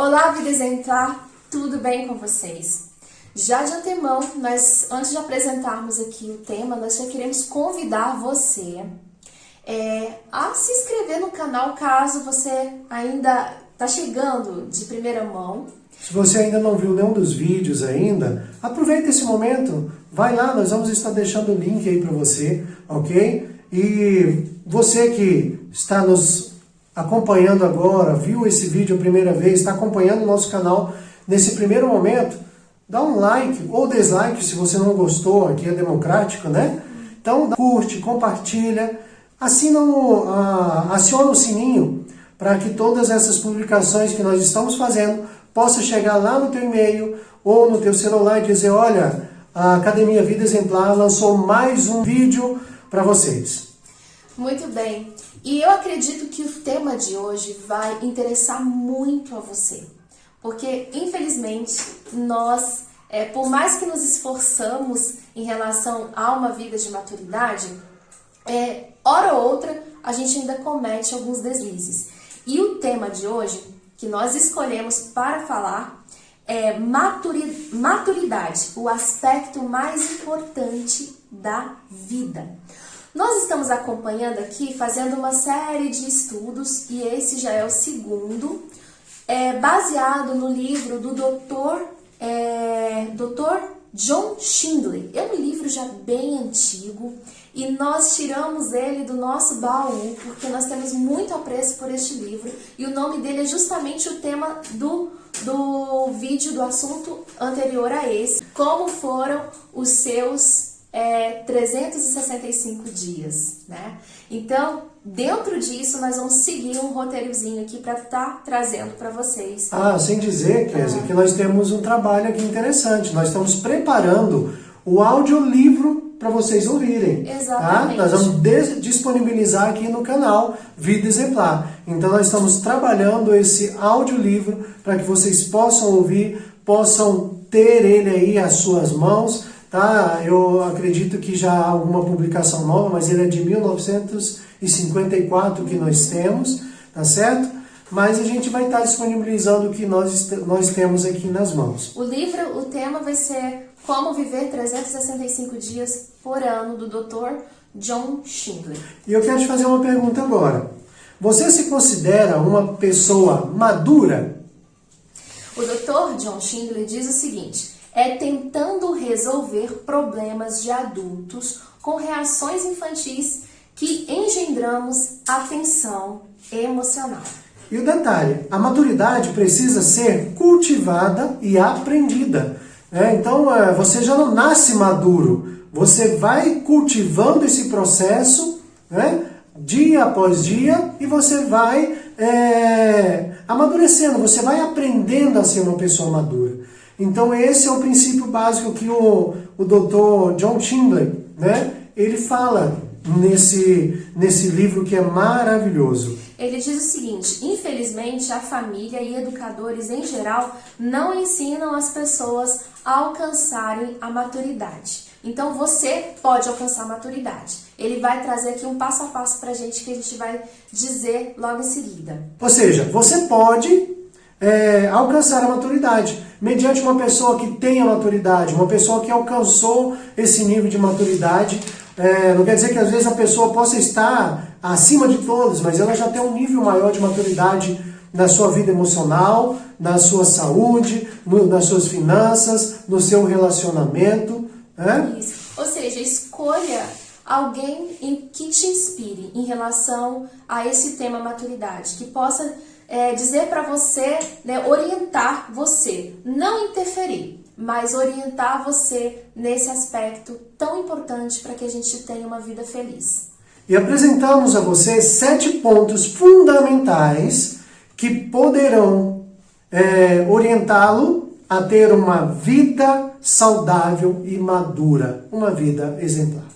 Olá, vida exemplar, tudo bem com vocês? Já de antemão, antes de apresentarmos aqui o tema, nós já queremos convidar você a se inscrever no canal, caso você ainda está chegando de primeira mão. Se você ainda não viu nenhum dos vídeos ainda, aproveita esse momento, vai lá, nós vamos estar deixando o link aí para você, ok? E você que está nos acompanhando agora, viu esse vídeo a primeira vez, está acompanhando o nosso canal nesse primeiro momento, dá um like ou dislike se você não gostou, aqui é democrático, né? Então curte, compartilha, aciona o sininho para que todas essas publicações que nós estamos fazendo possa chegar lá no teu e-mail ou no teu celular e dizer, olha, a Academia Vida Exemplar lançou mais um vídeo para vocês. Muito bem. E eu acredito que o tema de hoje vai interessar muito a você. Porque, infelizmente, nós, por mais que nos esforçamos em relação a uma vida de maturidade, hora ou outra, a gente ainda comete alguns deslizes. E o tema de hoje, que nós escolhemos para falar, é maturidade, o aspecto mais importante da vida. Nós estamos acompanhando aqui, fazendo uma série de estudos, e esse já é o segundo, baseado no livro do Dr. John Schindler. É um livro já bem antigo e nós tiramos ele do nosso baú porque nós temos muito apreço por este livro, e o nome dele é justamente o tema do vídeo, do assunto anterior a esse: como foram os seus 365 dias, né? Então, dentro disso, nós vamos seguir um roteirozinho aqui para estar trazendo para vocês. Sem dizer, Kézia, que nós temos um trabalho aqui interessante. Nós estamos preparando o audiolivro para vocês ouvirem. Exatamente. Tá? Nós vamos disponibilizar aqui no canal Vida Exemplar. Então, nós estamos trabalhando esse audiolivro para que vocês possam ouvir, possam ter ele aí às suas mãos. Tá? Eu acredito que já há alguma publicação nova, mas ele é de 1954 que nós temos, tá certo? Mas a gente vai estar disponibilizando o que nós temos aqui nas mãos. O livro, o tema vai ser Como Viver 365 Dias por Ano, do Dr. John Schindler. E eu quero te fazer uma pergunta agora. Você se considera uma pessoa madura? O Dr. John Schindler diz o seguinte: tentando resolver problemas de adultos com reações infantis que engendramos a tensão emocional. E o detalhe, a maturidade precisa ser cultivada e aprendida. Então, você já não nasce maduro, você vai cultivando esse processo, dia após dia, e você vai amadurecendo, você vai aprendendo a ser uma pessoa madura. Então esse é o princípio básico que o Dr. John Schindler, ele fala nesse livro que é maravilhoso. Ele diz o seguinte: infelizmente a família e educadores em geral não ensinam as pessoas a alcançarem a maturidade. Então você pode alcançar a maturidade. Ele vai trazer aqui um passo a passo pra gente, que a gente vai dizer logo em seguida. Ou seja, você pode alcançar a maturidade mediante uma pessoa que tem a maturidade, uma pessoa que alcançou esse nível de maturidade. Não quer dizer que às vezes a pessoa possa estar acima de todos, mas ela já tem um nível maior de maturidade na sua vida emocional, na sua saúde, nas suas finanças, no seu relacionamento. Isso. Ou seja, escolha alguém que te inspire em relação a esse tema maturidade, que possa dizer para você, orientar você, não interferir, mas orientar você nesse aspecto tão importante para que a gente tenha uma vida feliz. E apresentamos a você 7 pontos fundamentais que poderão orientá-lo a ter uma vida saudável e madura, uma vida exemplar.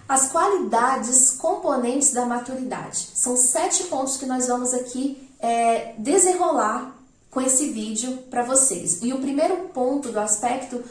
As qualidades componentes da maturidade. São 7 pontos que nós vamos aqui desenrolar com esse vídeo para vocês. E o primeiro ponto do aspecto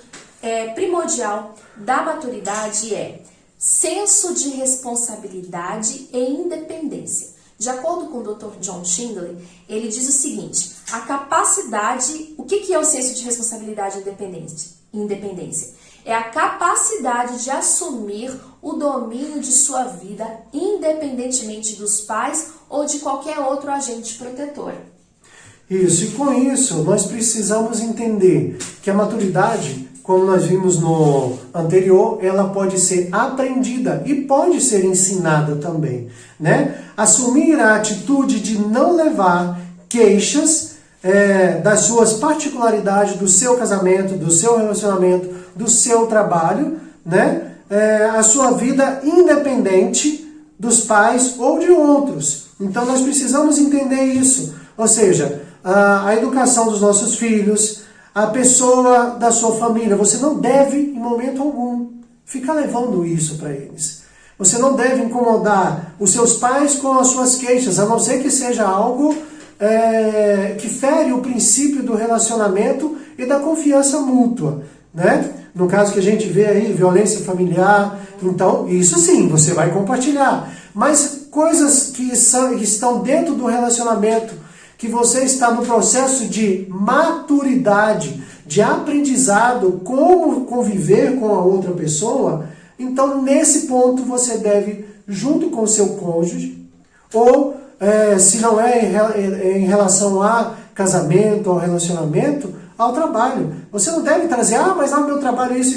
primordial da maturidade é senso de responsabilidade e independência. De acordo com o Dr. John Schindler, ele diz o seguinte: a capacidade, o que é o senso de responsabilidade e independência? É a capacidade de assumir o domínio de sua vida, independentemente dos pais ou de qualquer outro agente protetor. Isso, e com isso nós precisamos entender que a maturidade, como nós vimos no anterior, ela pode ser aprendida e pode ser ensinada também, né? Assumir a atitude de não levar queixas das suas particularidades, do seu casamento, do seu relacionamento, do seu trabalho, né? A sua vida independente dos pais ou de outros. Então nós precisamos entender isso, ou seja, a educação dos nossos filhos, a pessoa da sua família, você não deve, em momento algum, ficar levando isso para eles. Você não deve incomodar os seus pais com as suas queixas, a não ser que seja algo que fere o princípio do relacionamento e da confiança mútua, né? No caso que a gente vê aí, violência familiar, então isso sim, você vai compartilhar. Mas coisas que estão dentro do relacionamento, que você está no processo de maturidade, de aprendizado, como conviver com a outra pessoa, então nesse ponto você deve, junto com o seu cônjuge, ou se não é em relação a casamento ou relacionamento, ao trabalho. Você não deve trazer, mas no meu trabalho isso.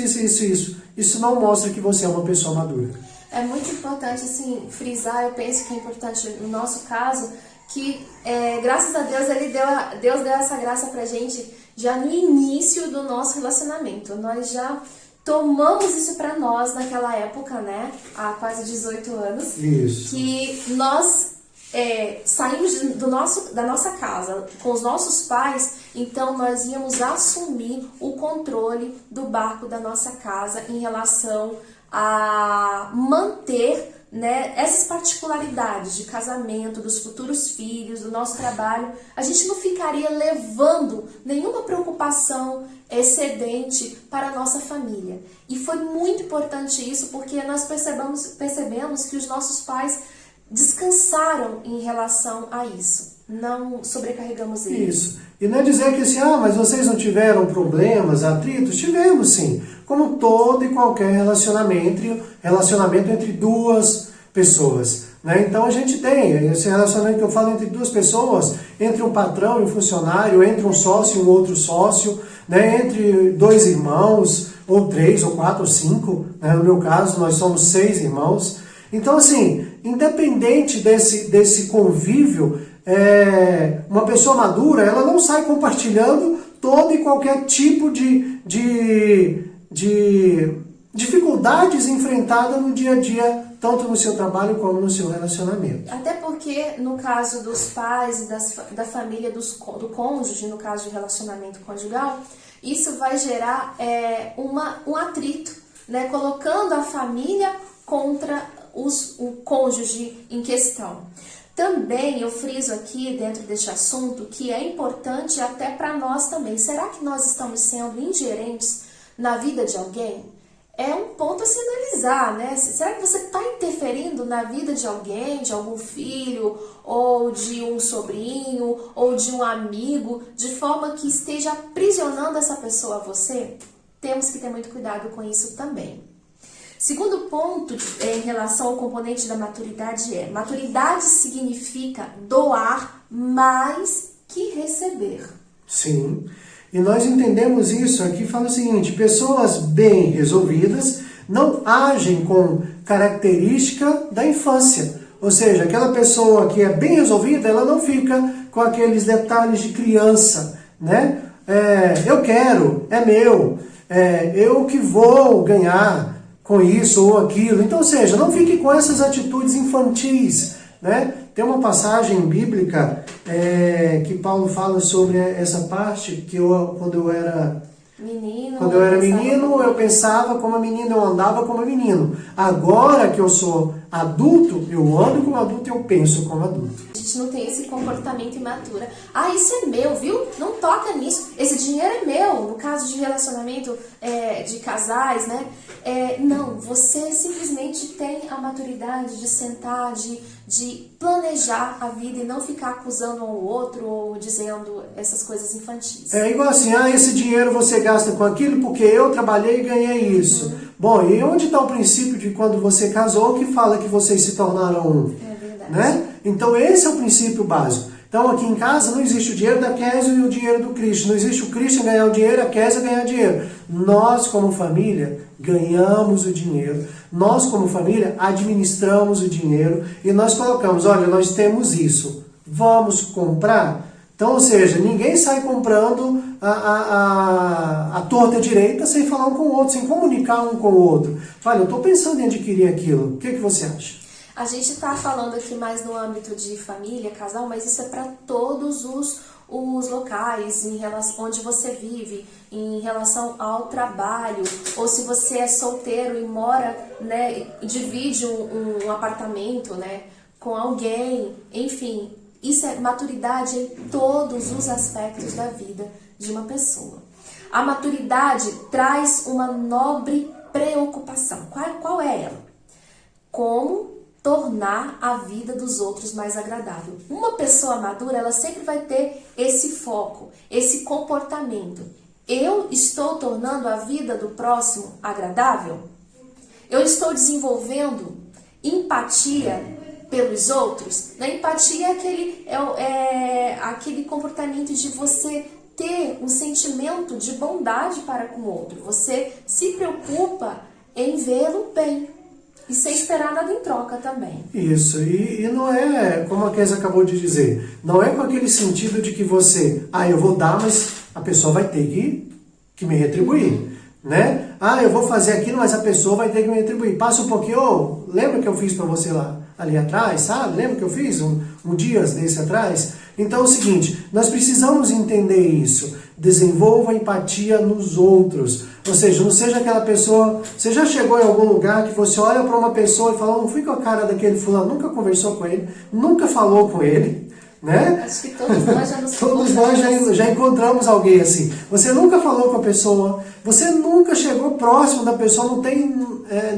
Isso não mostra que você é uma pessoa madura. É muito importante, assim, frisar, eu penso que é importante no nosso caso, que graças a Deus Deus deu essa graça pra gente já no início do nosso relacionamento. Nós já tomamos isso pra nós naquela época, né? Há quase 18 anos. Isso. Que nós saímos da nossa casa com os nossos pais, então nós íamos assumir o controle do barco da nossa casa em relação a manter, né, essas particularidades de casamento, dos futuros filhos, do nosso trabalho. A gente não ficaria levando nenhuma preocupação excedente para a nossa família. E foi muito importante isso, porque nós percebemos que os nossos pais descansaram em relação a isso. Não sobrecarregamos eles. Isso. E não é dizer que assim, mas vocês não tiveram problemas, atritos? Tivemos sim. Como todo e qualquer relacionamento entre duas pessoas, né? Então a gente tem esse relacionamento que eu falo entre duas pessoas, entre um patrão e um funcionário, entre um sócio e um outro sócio, né? Entre dois irmãos, ou 3, ou 4, ou 5, né? No meu caso nós somos 6 irmãos. Então assim, independente desse convívio, uma pessoa madura, ela não sai compartilhando todo e qualquer tipo de dificuldades enfrentadas no dia a dia, tanto no seu trabalho como no seu relacionamento. Até porque, no caso dos pais e da família, do cônjuge, no caso de relacionamento conjugal, isso vai gerar um atrito, né, colocando a família contra o cônjuge em questão. Também eu friso aqui dentro deste assunto que é importante até para nós também. Será que nós estamos sendo ingerentes na vida de alguém? É um ponto a se analisar, né? Será que você está interferindo na vida de alguém, de algum filho, ou de um sobrinho, ou de um amigo, de forma que esteja aprisionando essa pessoa a você? Temos que ter muito cuidado com isso também. Segundo ponto em relação ao componente da maturidade maturidade significa doar mais que receber. Sim, e nós entendemos isso aqui, fala o seguinte: pessoas bem resolvidas não agem com característica da infância. Ou seja, aquela pessoa que é bem resolvida, ela não fica com aqueles detalhes de criança, né? Eu quero, é meu, eu que vou ganhar com isso ou aquilo. Então, ou seja, não fique com essas atitudes infantis, né? Tem uma passagem bíblica que Paulo fala sobre essa parte, que quando eu era menino, eu pensava como menino, eu andava como menino. Agora que eu sou adulto, eu ando como adulto e eu penso como adulto. A gente não tem esse comportamento imaturo. Ah, isso é meu, viu? Não toca nisso. Esse dinheiro é meu. No caso de relacionamento de casais, né? Não, você simplesmente tem a maturidade de sentar, de planejar a vida e não ficar acusando um ao outro ou dizendo essas coisas infantis. É igual assim, esse dinheiro você gasta com aquilo porque eu trabalhei e ganhei isso. Bom, e onde está o princípio de quando você casou que fala que vocês se tornaram um? É verdade. Né? Então esse é o princípio básico. Então aqui em casa não existe o dinheiro da Kézia e o dinheiro do Christian. Não existe o Christian ganhar o dinheiro e a Kézia ganhar dinheiro. Nós como família ganhamos o dinheiro. Nós como família administramos o dinheiro e nós colocamos, olha, nós temos isso. Vamos comprar? Então, ou seja, ninguém sai comprando a torta direita sem falar um com o outro, sem comunicar um com o outro. Olha, eu estou pensando em adquirir aquilo. O que você acha? A gente está falando aqui mais no âmbito de família, casal, mas isso é para todos os locais onde você vive, em relação ao trabalho, ou se você é solteiro e mora, né, divide um apartamento, né, com alguém, enfim, isso é maturidade em todos os aspectos da vida de uma pessoa. A maturidade traz uma nobre preocupação. Qual é ela? Como tornar a vida dos outros mais agradável. Uma pessoa madura, ela sempre vai ter esse foco, esse comportamento. Eu estou tornando a vida do próximo agradável? Eu estou desenvolvendo empatia pelos outros? Na empatia é aquele comportamento de você ter um sentimento de bondade para com o outro. Você se preocupa em vê-lo bem. E sem esperar nada em troca também. Isso, e não é, como a Kézia acabou de dizer, não é com aquele sentido de que você, eu vou dar, mas a pessoa vai ter que me retribuir, né? Eu vou fazer aquilo, mas a pessoa vai ter que me retribuir. Passa um pouquinho, lembra que eu fiz para você lá, ali atrás, sabe? Lembra que eu fiz um dias desse atrás? Então é o seguinte, nós precisamos entender isso. Desenvolva empatia nos outros. Ou seja, não seja aquela pessoa... Você já chegou em algum lugar que você olha para uma pessoa e fala, não fui com a cara daquele fulano, nunca conversou com ele, nunca falou com ele, né? Acho que todos nós já nos Todos nós já encontramos alguém assim. Você nunca falou com a pessoa, você nunca chegou próximo da pessoa, não tem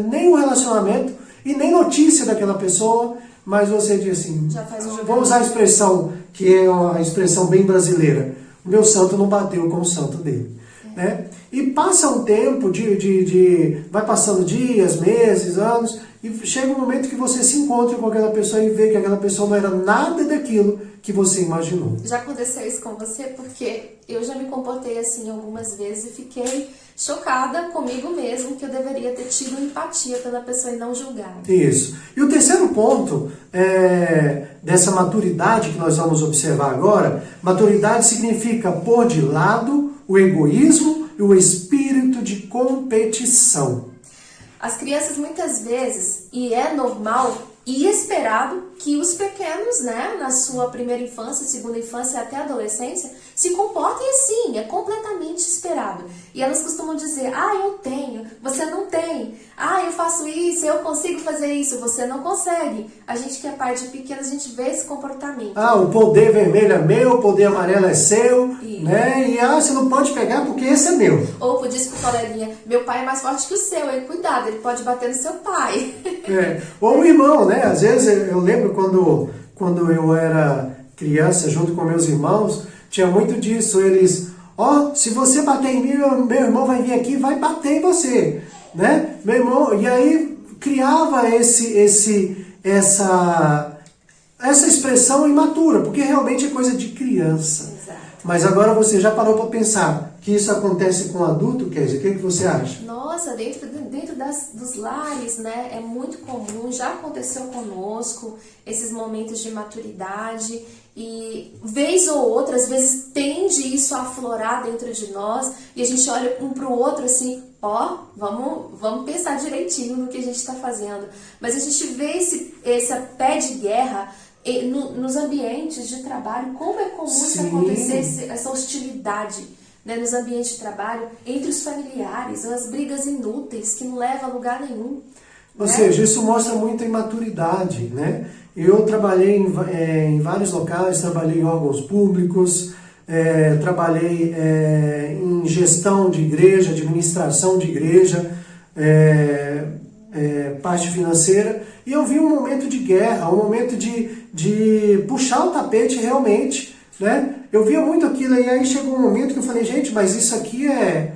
nenhum relacionamento e nem notícia daquela pessoa, mas você diz assim, vou usar a expressão, que é uma expressão bem brasileira, o meu santo não bateu com o santo dele. Né? E passa um tempo, vai passando dias, meses, anos, e chega um momento que você se encontra com aquela pessoa e vê que aquela pessoa não era nada daquilo que você imaginou. Já aconteceu isso com você? Porque eu já me comportei assim algumas vezes e fiquei chocada comigo mesmo, que eu deveria ter tido empatia pela pessoa e não julgar. Isso. E o terceiro ponto dessa maturidade que nós vamos observar agora, maturidade significa pôr de lado o egoísmo e o espírito de competição. As crianças muitas vezes, e é normal e esperado que os pequenos, né, na sua primeira infância, segunda infância e até adolescência, se comportem assim, é completamente esperado. E elas costumam dizer, eu tenho, você não tem. Eu faço isso, eu consigo fazer isso, você não consegue. A gente que é pai de pequenos, a gente vê esse comportamento. O poder vermelho é meu, o poder amarelo é seu, né? E você não pode pegar porque esse é meu. Ou disse pro coleguinha, meu pai é mais forte que o seu, hein? Cuidado, ele pode bater no seu pai. Ou o irmão, né? Às vezes eu lembro quando eu era criança, junto com meus irmãos, tinha muito disso. Eles, se você bater em mim, meu irmão vai vir aqui e vai bater em você, né? Meu irmão, e aí criava essa expressão imatura, porque realmente é coisa de criança. Exato. Mas agora você já parou para pensar que isso acontece com adulto, Kézia? O que você acha? Nossa, dentro dos lares, né, é muito comum, já aconteceu conosco, esses momentos de maturidade, e vez ou outra, às vezes tende isso a aflorar dentro de nós, e a gente olha um para o outro assim, vamos pensar direitinho no que a gente está fazendo. Mas a gente vê esse pé de guerra nos ambientes de trabalho, como é comum isso acontecer, essa hostilidade, né, nos ambientes de trabalho, entre os familiares, as brigas inúteis que não levam a lugar nenhum. Ou seja, isso mostra muita imaturidade, né? Eu trabalhei em vários locais, trabalhei em órgãos públicos, trabalhei em gestão de igreja, administração de igreja, parte financeira, e eu vi um momento de guerra, um momento de puxar o tapete realmente, né? Eu via muito aquilo, e aí chegou um momento que eu falei, gente, mas isso aqui é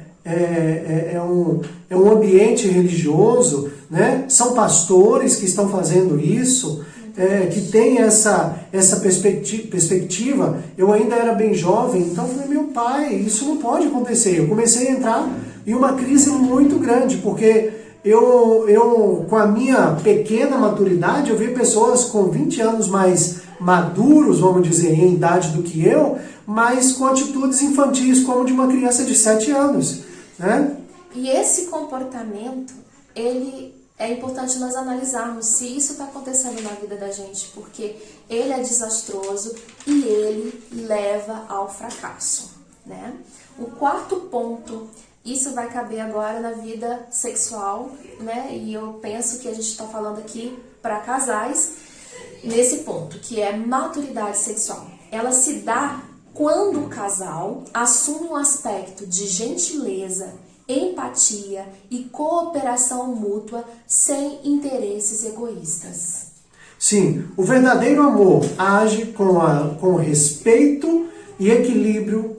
um ambiente religioso, né? São pastores que estão fazendo isso, que tem essa perspectiva. Eu ainda era bem jovem, então eu falei, meu pai, isso não pode acontecer. Eu comecei a entrar em uma crise muito grande, porque eu com a minha pequena maturidade, eu vi pessoas com 20 anos mais maduros, vamos dizer, em idade do que eu, mas com atitudes infantis como de uma criança de 7 anos, né? E esse comportamento, ele é importante nós analisarmos se isso está acontecendo na vida da gente, porque ele é desastroso e ele leva ao fracasso, né? O quarto ponto, isso vai caber agora na vida sexual, né? E eu penso que a gente está falando aqui para casais, nesse ponto, que é maturidade sexual. Ela se dá quando o casal assume um aspecto de gentileza, empatia e cooperação mútua sem interesses egoístas. Sim, o verdadeiro amor age com respeito e equilíbrio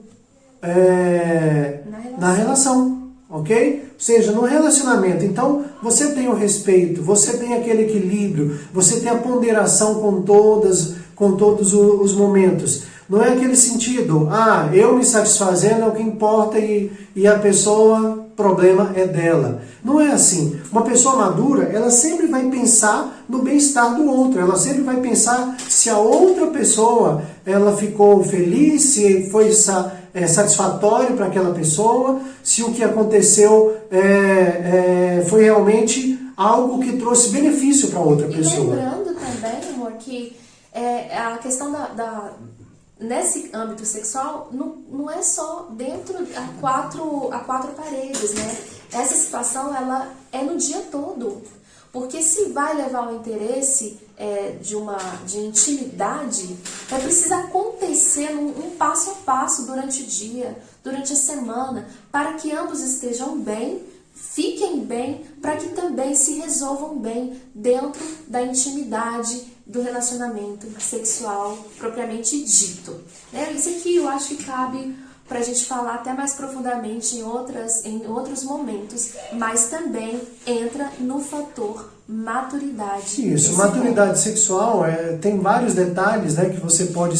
na relação, ok? Ou seja, no relacionamento. Então, você tem o respeito, você tem aquele equilíbrio, você tem a ponderação com todos os momentos. Não é aquele sentido, eu me satisfazendo é o que importa e a pessoa, problema é dela. Não é assim. Uma pessoa madura, ela sempre vai pensar no bem-estar do outro. Ela sempre vai pensar se a outra pessoa ela ficou feliz, se foi satisfatório para aquela pessoa, se o que aconteceu foi realmente algo que trouxe benefício para outra pessoa. E lembrando também, amor, que a questão nesse âmbito sexual, não é só dentro a quatro paredes, né? Essa situação, ela é no dia todo. Porque se vai levar ao interesse de intimidade, precisa acontecer um passo a passo durante o dia, durante a semana, para que ambos estejam bem, fiquem bem, para que também se resolvam bem dentro da intimidade do relacionamento sexual propriamente dito. Isso aqui eu acho que cabe para a gente falar até mais profundamente em outros momentos, mas também entra no fator maturidade. Isso, maturidade sexual tem vários detalhes, né, que você pode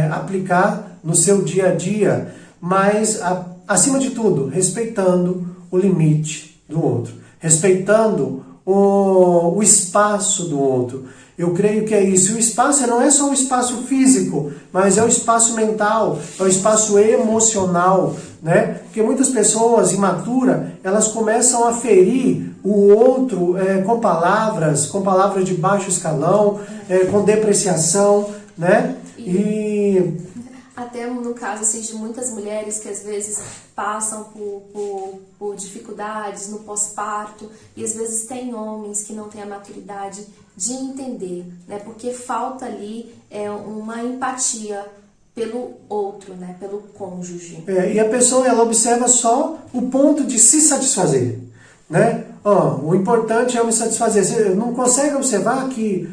aplicar no seu dia a dia, mas acima de tudo, respeitando o limite do outro, respeitando o espaço do outro. Eu creio que é isso. O espaço não é só o espaço físico, mas é o espaço mental, é o espaço emocional, né? Porque muitas pessoas imaturas, elas começam a ferir o outro com palavras de baixo escalão, com depreciação, né? E até no caso assim, de muitas mulheres que às vezes passam por dificuldades no pós-parto, e às vezes tem homens que não têm a maturidade de entender, né? Porque falta ali uma empatia pelo outro, né? Pelo cônjuge. E a pessoa, ela observa só o ponto de se satisfazer, né? O importante é me satisfazer. Você não consegue observar que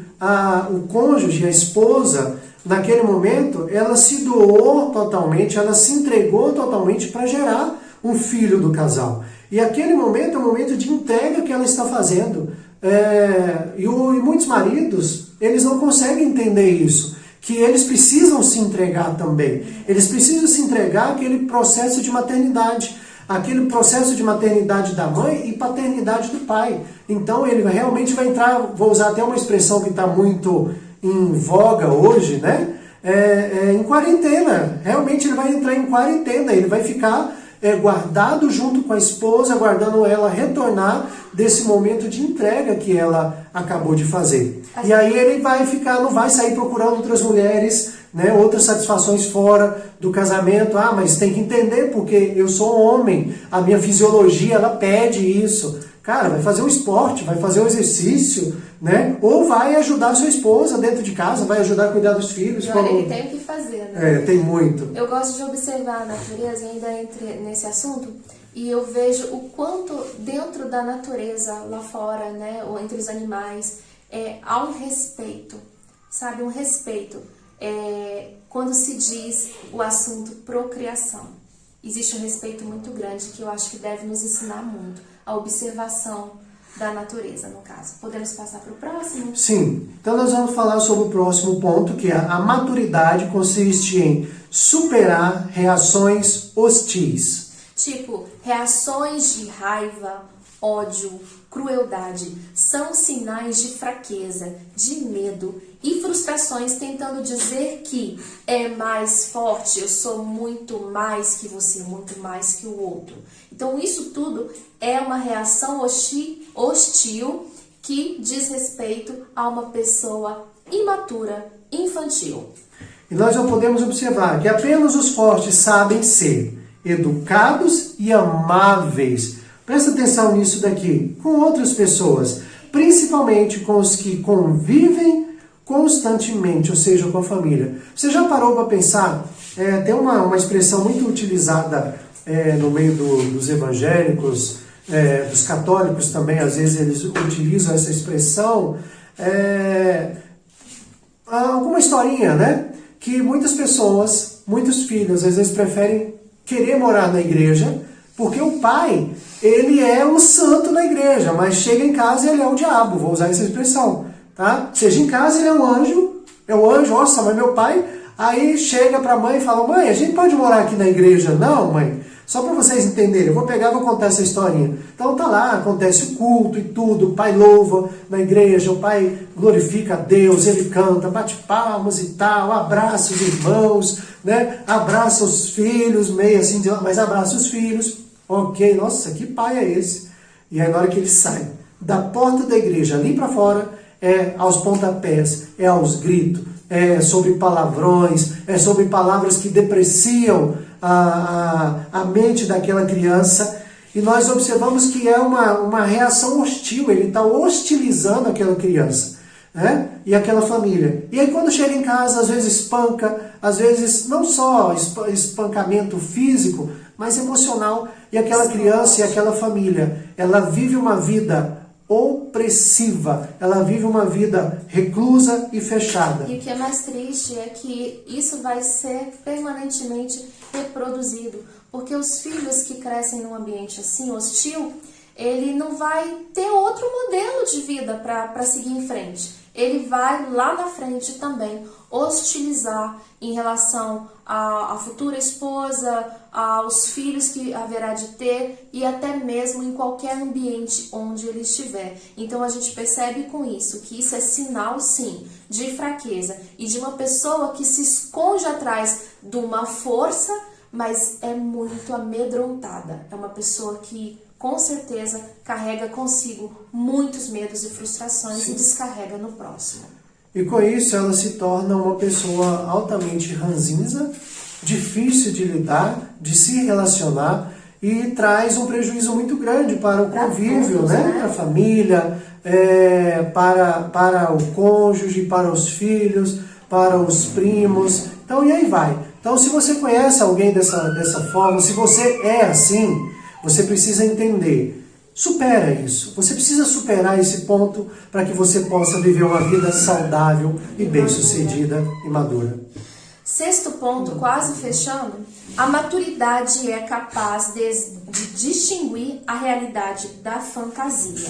o cônjuge, a esposa, naquele momento, ela se doou totalmente, ela se entregou totalmente para gerar um filho do casal. E aquele momento é um momento de entrega que ela está fazendo. E muitos maridos, eles não conseguem entender isso, que eles precisam se entregar também. Eles precisam se entregar àquele processo de maternidade, aquele processo de maternidade da mãe e paternidade do pai. Então ele realmente vai entrar, vou usar até uma expressão que está muito em voga hoje, né? Em quarentena. Realmente ele vai entrar em quarentena, ele vai ficar guardado junto com a esposa, aguardando ela retornar desse momento de entrega que ela acabou de fazer. E aí ele vai ficar, não vai sair procurando outras mulheres, né, outras satisfações fora do casamento. Mas tem que entender, porque eu sou homem, a minha fisiologia ela pede isso. Cara, vai fazer um esporte, vai fazer um exercício, né? Ou vai ajudar a sua esposa dentro de casa, vai ajudar a cuidar dos filhos. E olha, ele tem o que fazer, né? Tem muito. Eu gosto de observar a natureza, ainda entre nesse assunto, e eu vejo o quanto dentro da natureza, lá fora, né, ou entre os animais, há um respeito, sabe? Um respeito. Quando se diz o assunto procriação, existe um respeito muito grande que eu acho que deve nos ensinar muito. A observação da natureza, no caso. Podemos passar para o próximo? Sim. Então nós vamos falar sobre o próximo ponto, que é a maturidade consiste em superar reações hostis. Tipo, reações de raiva, ódio, crueldade são sinais de fraqueza, de medo e frustrações, tentando dizer que é mais forte, eu sou muito mais que você, muito mais que o outro. Então isso tudo é uma reação hostil que diz respeito a uma pessoa imatura, infantil. E nós não podemos observar que apenas os fortes sabem ser educados e amáveis. Presta atenção nisso daqui, com outras pessoas, principalmente com os que convivem constantemente, ou seja, com a família. Você já parou para pensar? Tem uma expressão muito utilizada no meio dos evangélicos, dos católicos também, às vezes eles utilizam essa expressão, alguma historinha, né? Que muitas pessoas, muitos filhos, às vezes preferem querer morar na igreja, porque o pai, ele é um santo na igreja, mas chega em casa e ele é o diabo, vou usar essa expressão, tá? Seja em casa ele é um anjo, nossa, mas meu pai, aí chega pra mãe e fala, mãe, a gente pode morar aqui na igreja? Não, mãe, só para vocês entenderem, eu vou pegar e vou contar essa historinha. Então tá lá, acontece o culto e tudo, o pai louva na igreja, o pai glorifica a Deus, ele canta, bate palmas e tal, abraça os irmãos, né? Abraça os filhos, meio assim, mas abraça os filhos. Ok, nossa, que pai é esse? E aí na hora que ele sai da porta da igreja ali para fora, aos pontapés, aos gritos, sobre palavrões, sobre palavras que depreciam a mente daquela criança, e nós observamos que é uma reação hostil, ele está hostilizando aquela criança, né? E aquela família. E aí quando chega em casa, às vezes espanca, às vezes não só espancamento físico, mas emocional, e aquela criança e aquela família, ela vive uma vida opressiva, ela vive uma vida reclusa e fechada. E o que é mais triste é que isso vai ser permanentemente reproduzido, porque os filhos que crescem num ambiente assim, hostil, ele não vai ter outro modelo de vida para seguir em frente. Ele vai lá na frente também hostilizar em relação à futura esposa, aos filhos que haverá de ter e até mesmo em qualquer ambiente onde ele estiver. Então a gente percebe com isso que isso é sinal, sim, de fraqueza e de uma pessoa que se esconde atrás de uma força, mas é muito amedrontada. É uma pessoa que com certeza carrega consigo muitos medos e frustrações e descarrega no próximo. E com isso ela se torna uma pessoa altamente ranzinza, difícil de lidar, de se relacionar e traz um prejuízo muito grande para o convívio, todos, né? Para a família, para o cônjuge, para os filhos, para os primos. Então, e aí vai. Então, se você conhece alguém dessa forma, se você é assim, você precisa entender. Supera isso. Você precisa superar esse ponto para que você possa viver uma vida saudável e bem-sucedida e madura. Sexto ponto, quase fechando, a maturidade é capaz de distinguir a realidade da fantasia.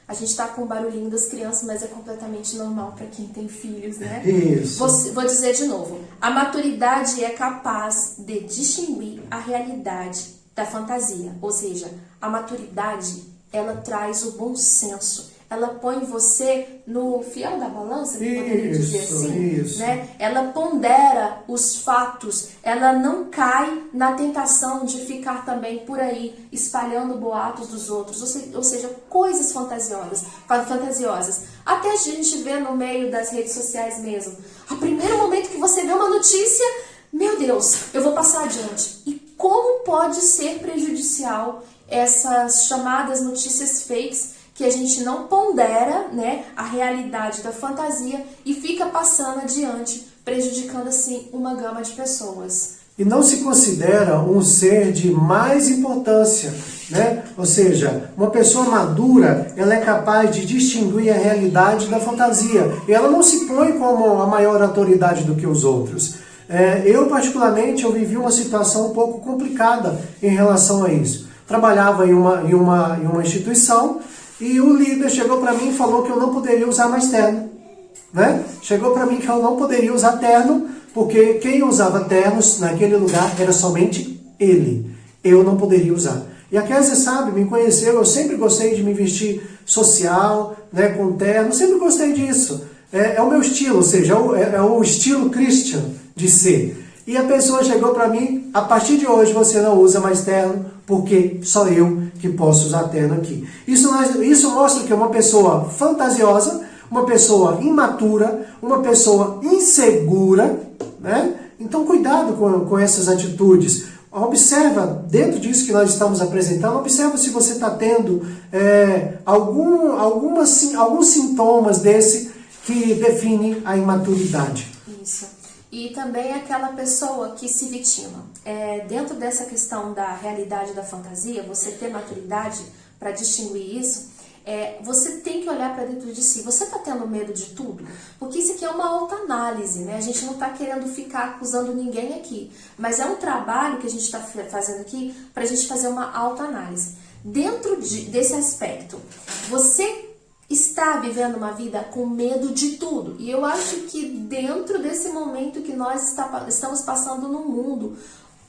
A gente está com o barulhinho das crianças, mas é completamente normal para quem tem filhos, né? Isso. Vou dizer de novo. A maturidade é capaz de distinguir a realidade da fantasia. Ou seja, a maturidade, ela traz o bom senso. Ela põe você no fiel da balança, que poderia dizer assim, né? Ela pondera os fatos, ela não cai na tentação de ficar também por aí espalhando boatos dos outros, ou seja, coisas fantasiosas. Até a gente vê no meio das redes sociais mesmo. A primeiro momento que você vê uma notícia, meu Deus, eu vou passar adiante. E como como pode ser prejudicial essas chamadas notícias fakes, que a gente não pondera, né, a realidade da fantasia e fica passando adiante, prejudicando assim uma gama de pessoas. E não se considera um ser de mais importância, né? Ou seja, uma pessoa madura, ela é capaz de distinguir a realidade da fantasia. E ela não se põe como a maior autoridade do que os outros. Eu, particularmente, eu vivi uma situação um pouco complicada em relação a isso. Trabalhava em uma instituição e o líder chegou para mim e falou que eu não poderia usar mais terno, né? Chegou para mim que eu não poderia usar terno, porque quem usava ternos naquele lugar era somente ele. Eu não poderia usar. E a Kézia sabe, me conheceu, eu sempre gostei de me vestir social, né, com terno, sempre gostei disso. É o meu estilo, ou seja, é o estilo Christian de ser. E a pessoa chegou para mim, a partir de hoje você não usa mais terno, porque só eu que posso usar terno aqui. Isso mostra que é uma pessoa fantasiosa, uma pessoa imatura, uma pessoa insegura, né? Então cuidado com essas atitudes. Observa, dentro disso que nós estamos apresentando, observa se você está tendo alguns sintomas desse que definem a imaturidade. Isso. E também aquela pessoa que se vitima. Dentro dessa questão da realidade da fantasia, você ter maturidade para distinguir isso, você tem que olhar para dentro de si. Você está tendo medo de tudo? Porque isso aqui é uma autoanálise, né? A gente não está querendo ficar acusando ninguém aqui, mas é um trabalho que a gente está fazendo aqui para a gente fazer uma autoanálise. Dentro desse aspecto, você está vivendo uma vida com medo de tudo. E eu acho que dentro desse momento que nós estamos passando no mundo,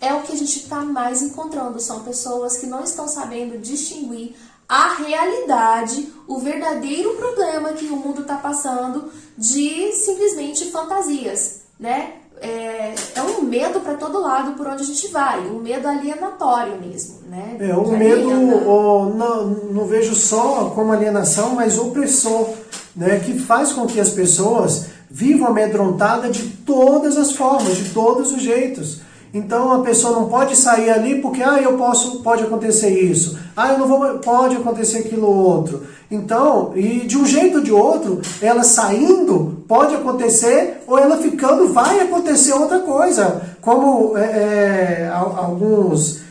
é o que a gente está mais encontrando. São pessoas que não estão sabendo distinguir a realidade, o verdadeiro problema que o mundo está passando de simplesmente fantasias, né? É um medo para todo lado por onde a gente vai, um medo alienatório mesmo, né? Um medo, não vejo só como alienação, mas opressor, né? Que faz com que as pessoas vivam amedrontadas de todas as formas, de todos os jeitos. Então a pessoa não pode sair ali porque pode acontecer isso, eu não vou, pode acontecer aquilo outro. Então, e de um jeito ou de outro, ela saindo pode acontecer, ou ela ficando vai acontecer outra coisa. Como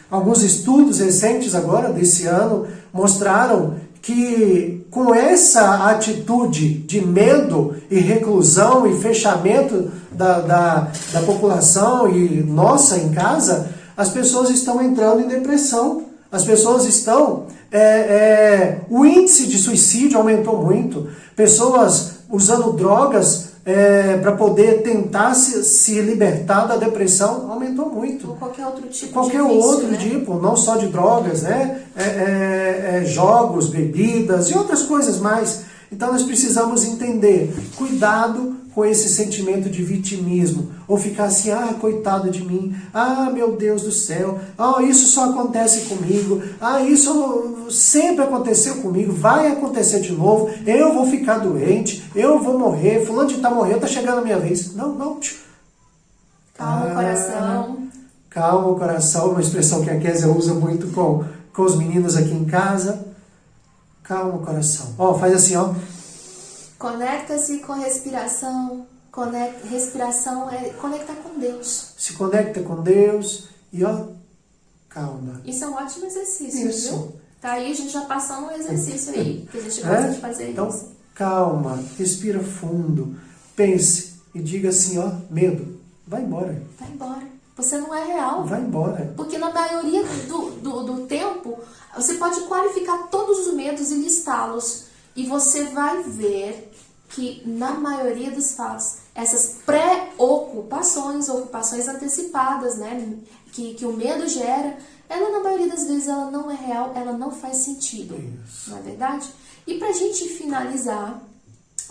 alguns estudos recentes agora, desse ano, mostraram que com essa atitude de medo e reclusão e fechamento da população e nossa em casa, as pessoas estão entrando em depressão. As pessoas estão... o índice de suicídio aumentou muito. Pessoas usando drogas para poder tentar se libertar da depressão aumentou muito. Ou qualquer outro tipo qualquer de vício, outro né? tipo, não só de drogas, né? Jogos, bebidas e outras coisas mais. Então nós precisamos entender, cuidado com esse sentimento de vitimismo, ou ficar assim, coitado de mim, meu Deus do céu, isso só acontece comigo, isso sempre aconteceu comigo, vai acontecer de novo, eu vou ficar doente, eu vou morrer, fulano de tal morreu, tá chegando a minha vez. Não. Calma o coração. Calma o coração, uma expressão que a Kézia usa muito com os meninos aqui em casa. Calma o coração. Faz assim, Conecta-se com a respiração. Respiração é conectar com Deus. Se conecta com Deus e calma. Isso é um ótimo exercício, Isso. Viu? Tá aí a gente já passando um exercício aí, que a gente gosta de fazer então, isso. Calma, respira fundo, pense e diga assim, medo, vai embora. Vai embora. Você não é real. Vai embora. Porque na maioria do tempo, você pode qualificar todos os medos e listá-los. E você vai ver que na maioria dos fatos, essas preocupações, ocupações antecipadas, né, que o medo gera, ela na maioria das vezes ela não é real, ela não faz sentido. Isso. Não é verdade? E pra gente finalizar,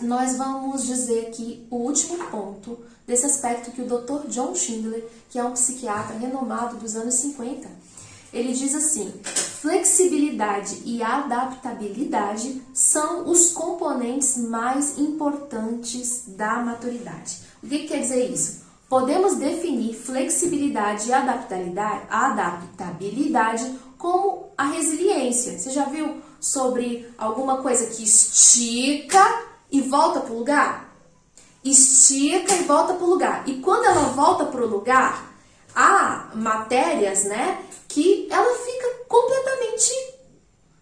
nós vamos dizer aqui o último ponto desse aspecto que o Dr. John Schindler, que é um psiquiatra renomado dos anos 50, ele diz assim: flexibilidade e adaptabilidade são os componentes mais importantes da maturidade. O que quer dizer isso? podemos definir flexibilidade e adaptabilidade como a resiliência. Você já viu sobre alguma coisa que estica e volta para o lugar? Estica e volta para o lugar. E quando ela volta para o lugar, há matérias, né, que ela fica completamente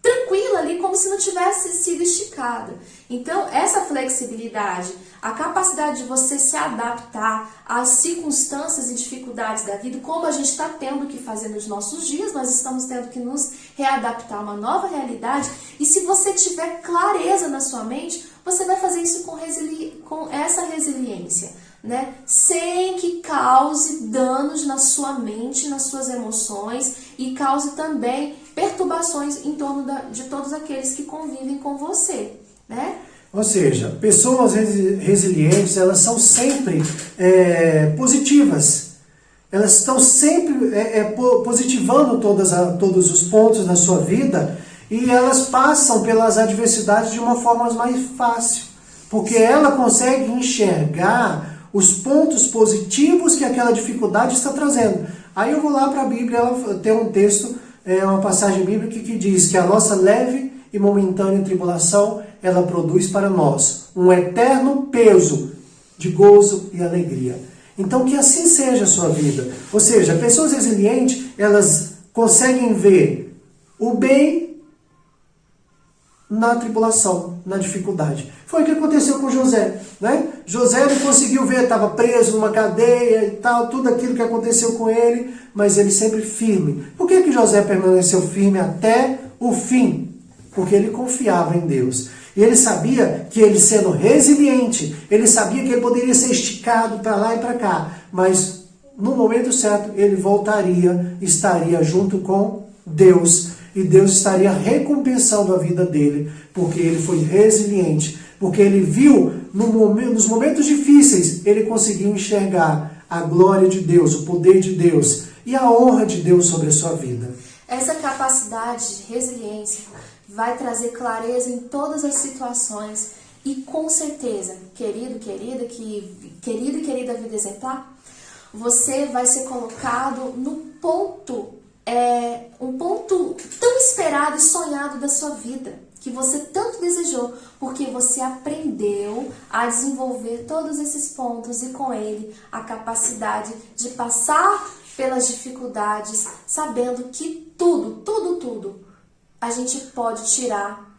tranquila ali, como se não tivesse sido esticada. Então, essa flexibilidade, a capacidade de você se adaptar às circunstâncias e dificuldades da vida, como a gente está tendo que fazer nos nossos dias, nós estamos tendo que nos readaptar a uma nova realidade. E se você tiver clareza na sua mente, você vai fazer isso com essa resiliência, né? Sem que cause danos na sua mente, nas suas emoções e cause também perturbações em torno de todos aqueles que convivem com você, né? Ou seja, pessoas resilientes, elas são sempre positivas. Elas estão sempre positivando todos os pontos da sua vida e elas passam pelas adversidades de uma forma mais fácil. Porque ela consegue enxergar os pontos positivos que aquela dificuldade está trazendo. Aí eu vou lá para a Bíblia, ela tem um texto, uma passagem bíblica que diz que a nossa leve e momentânea tribulação, ela produz para nós um eterno peso de gozo e alegria. Então que assim seja a sua vida. Ou seja, pessoas resilientes, elas conseguem ver o bem na tribulação, na dificuldade. Foi o que aconteceu com José, né? José não conseguiu ver, estava preso numa cadeia e tal, tudo aquilo que aconteceu com ele, mas ele sempre firme. Por que José permaneceu firme até o fim? Porque ele confiava em Deus. E ele sabia que ele sendo resiliente, ele sabia que ele poderia ser esticado para lá e para cá, mas no momento certo ele voltaria, estaria junto com Deus, e Deus estaria recompensando a vida dele, porque ele foi resiliente, porque ele viu nos momentos difíceis, ele conseguiu enxergar a glória de Deus, o poder de Deus e a honra de Deus sobre a sua vida. Essa capacidade de resiliência vai trazer clareza em todas as situações e com certeza, querido e querida vida exemplar, você vai ser colocado no ponto, um ponto tão esperado e sonhado da sua vida, que você tanto desejou, porque você aprendeu a desenvolver todos esses pontos e com ele a capacidade de passar pelas dificuldades, sabendo que tudo a gente pode tirar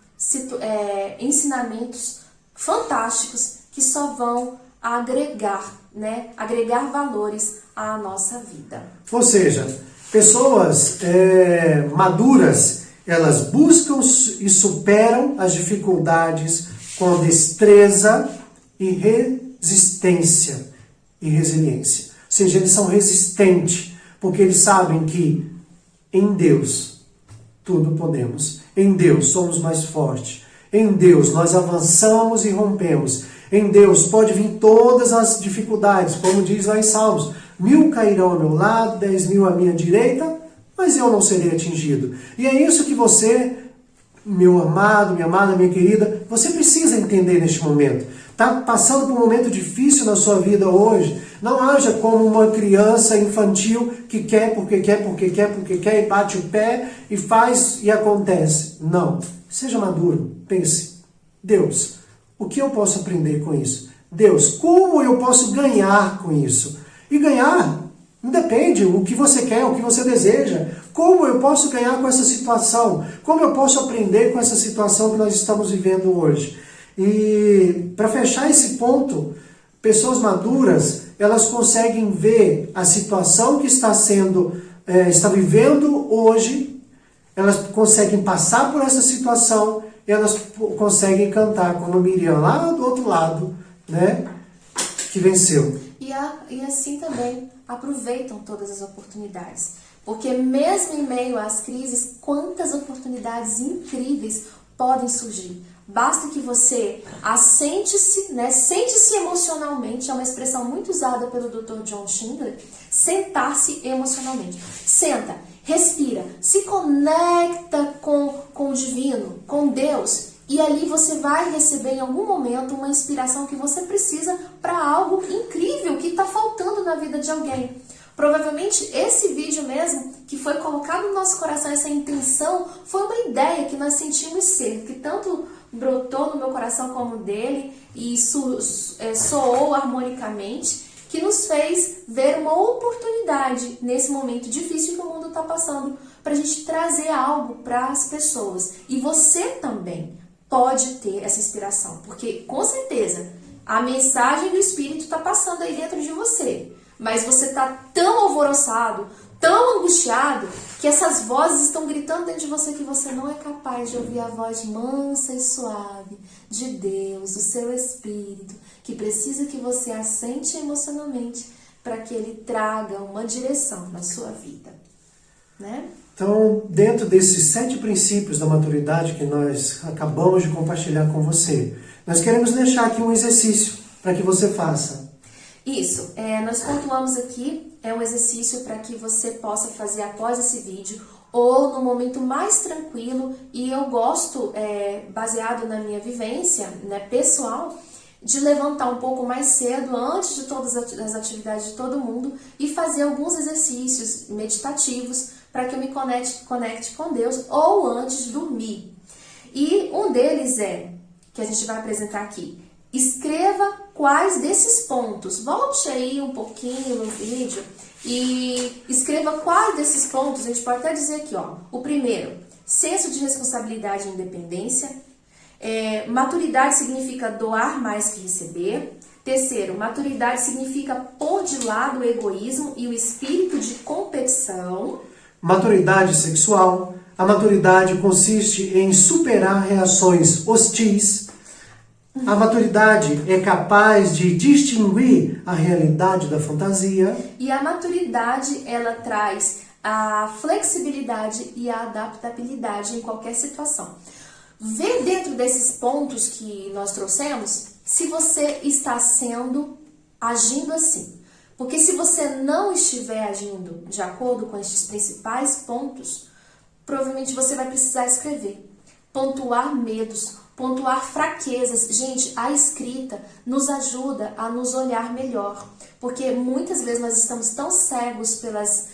ensinamentos fantásticos que só vão agregar, né? Agregar valores à nossa vida. Ou seja, pessoas maduras, elas buscam e superam as dificuldades com destreza e resistência e resiliência. Ou seja, eles são resistentes, porque eles sabem que em Deus tudo podemos. Em Deus somos mais fortes. Em Deus nós avançamos e rompemos. Em Deus pode vir todas as dificuldades, como diz lá em Salmos. 1000 cairão ao meu lado, 10.000 à minha direita, mas eu não serei atingido. E é isso que você, meu amado, minha amada, minha querida, você precisa entender neste momento. Está passando por um momento difícil na sua vida hoje? Não haja como uma criança infantil que quer, porque quer, e bate o pé, e faz, e acontece. Não. Seja maduro. Pense. Deus, o que eu posso aprender com isso? Deus, como eu posso ganhar com isso? E ganhar não depende o que você quer, o que você deseja. Como eu posso ganhar com essa situação? Como eu posso aprender com essa situação que nós estamos vivendo hoje? E para fechar esse ponto, pessoas maduras, elas conseguem ver a situação que está vivendo hoje, elas conseguem passar por essa situação, elas conseguem cantar como a Miriam lá do outro lado, né, que venceu. E assim também aproveitam todas as oportunidades. Porque mesmo em meio às crises, quantas oportunidades incríveis podem surgir. Basta que você assente-se, né? Sente-se emocionalmente, é uma expressão muito usada pelo Dr. John Schindler, sentar-se emocionalmente. Senta, respira, se conecta com o divino, com Deus, E ali você vai receber em algum momento uma inspiração que você precisa para algo incrível que está faltando na vida de alguém. Provavelmente esse vídeo mesmo, que foi colocado no nosso coração, essa intenção, foi uma ideia que nós sentimos ser, que tanto brotou no meu coração como dele e soou harmonicamente, que nos fez ver uma oportunidade nesse momento difícil que o mundo está passando, para a gente trazer algo para as pessoas. E você também pode ter essa inspiração, porque com certeza a mensagem do Espírito está passando aí dentro de você, mas você está tão alvoroçado, tão angustiado, que essas vozes estão gritando dentro de você que você não é capaz de ouvir a voz mansa e suave de Deus, o seu Espírito, que precisa que você assente emocionalmente para que Ele traga uma direção na sua vida, né? Então, dentro desses 7 princípios da maturidade que nós acabamos de compartilhar com você, nós queremos deixar aqui um exercício para que você faça. Isso, nós pontuamos aqui, é um exercício para que você possa fazer após esse vídeo ou no momento mais tranquilo, e eu gosto, baseado na minha vivência, né, pessoal, de levantar um pouco mais cedo, antes de todas as atividades de todo mundo, e fazer alguns exercícios meditativos para que eu me conecte com Deus, ou antes de dormir. E um deles que a gente vai apresentar aqui, escreva quais desses pontos. Volte aí um pouquinho no vídeo e escreva quais desses pontos. A gente pode até dizer aqui, ó. O primeiro, senso de responsabilidade e independência. Maturidade significa doar mais que receber. Terceiro, maturidade significa pôr de lado o egoísmo e o espírito de competição. Maturidade sexual. A maturidade consiste em superar reações hostis. A maturidade é capaz de distinguir a realidade da fantasia. E a maturidade, ela traz a flexibilidade e a adaptabilidade em qualquer situação. Vê dentro desses pontos que nós trouxemos se você está agindo assim. Porque se você não estiver agindo de acordo com estes principais pontos, provavelmente você vai precisar escrever, pontuar medos, pontuar fraquezas. Gente, a escrita nos ajuda a nos olhar melhor, porque muitas vezes nós estamos tão cegos pelas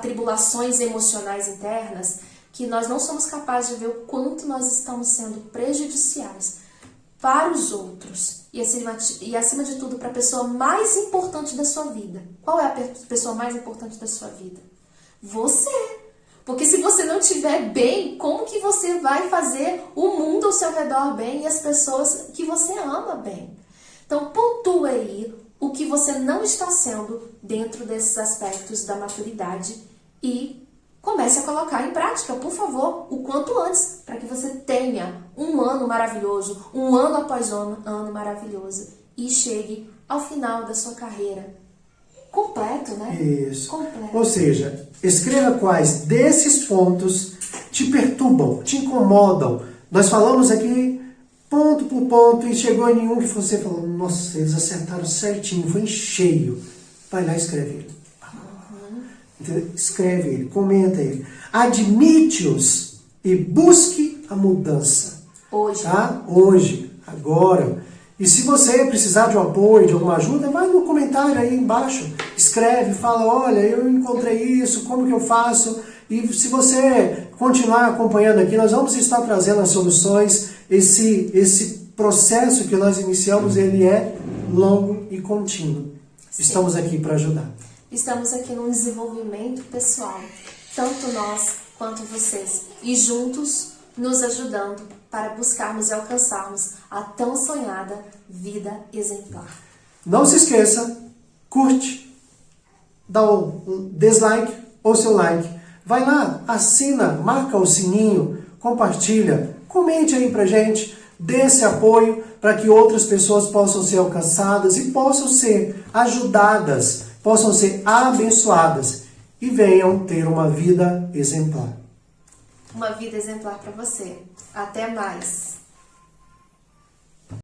tribulações emocionais internas que nós não somos capazes de ver o quanto nós estamos sendo prejudiciais para os outros e acima de tudo para a pessoa mais importante da sua vida. Qual é a pessoa mais importante da sua vida? Você. Porque se você não estiver bem, como que você vai fazer o mundo ao seu redor bem e as pessoas que você ama bem? Então, pontue aí o que você não está sendo dentro desses aspectos da maturidade e comece a colocar em prática, por favor, o quanto antes, para que você tenha um ano maravilhoso, um ano após ano maravilhoso e chegue ao final da sua carreira completo, né? Isso. Completo. Ou seja, escreva quais desses pontos te perturbam, te incomodam. Nós falamos aqui ponto por ponto e chegou em nenhum que você falou, nossa, eles acertaram certinho, foi em cheio. Vai lá e escreve ele. Escreve ele, comenta ele. Admite-os e busque a mudança. Hoje. Tá? Hoje, agora. E se você precisar de um apoio, de alguma ajuda, vai no comentário aí embaixo. Escreve, fala, olha, eu encontrei isso, como que eu faço? E se você continuar acompanhando aqui, nós vamos estar trazendo as soluções. Esse processo que nós iniciamos, ele é longo e contínuo. Sim. Estamos aqui para ajudar. Estamos aqui num desenvolvimento pessoal, tanto nós quanto vocês, e juntos nos ajudando para buscarmos e alcançarmos a tão sonhada vida exemplar. Não se esqueça, curte, dá um dislike ou seu like. Vai lá, assina, marca o sininho, compartilha, comente aí pra gente, dê esse apoio para que outras pessoas possam ser alcançadas e possam ser ajudadas, possam ser abençoadas e venham ter uma vida exemplar. Uma vida exemplar para você. Até mais!